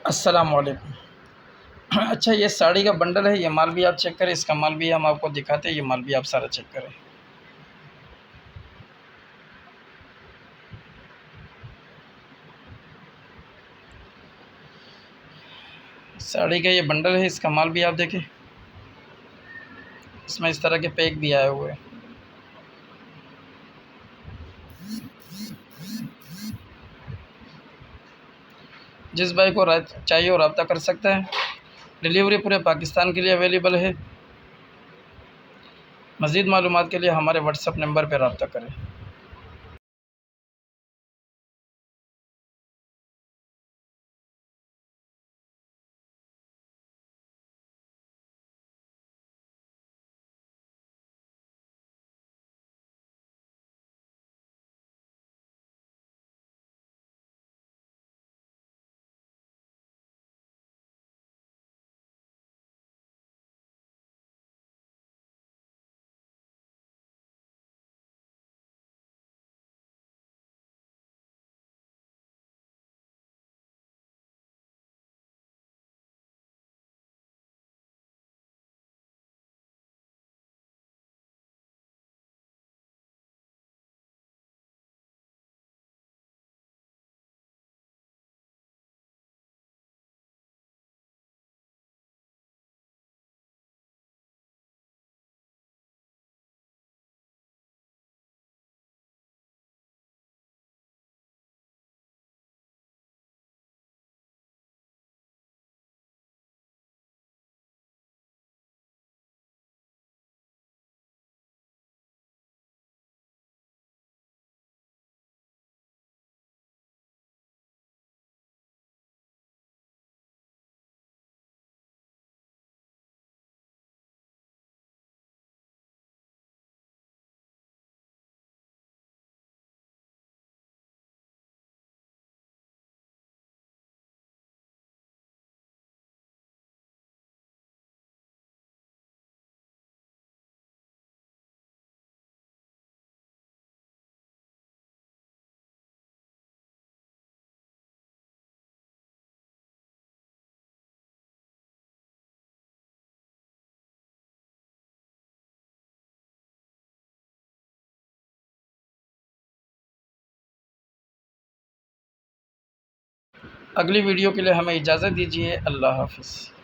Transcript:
अस्सलाम वालेकुम। अच्छा, ये साड़ी का बंडल है, ये माल भी आप चेक करें, इसका माल भी हम आपको दिखाते हैं, ये माल भी आप सारा चेक करें। साड़ी का ये बंडल है, इसका माल भी आप देखें, इसमें इस तरह के पैक भी आए हुए हैं। जिस भाई को चाहिए वो रब्ता कर सकता है। डिलीवरी पूरे पाकिस्तान के लिए अवेलेबल है। मज़ीद मालूमात के लिए हमारे व्हाट्सएप नंबर पर रब्ता करें। अगली वीडियो के लिए हमें इजाज़त दीजिए। अल्लाह हाफ़िज़।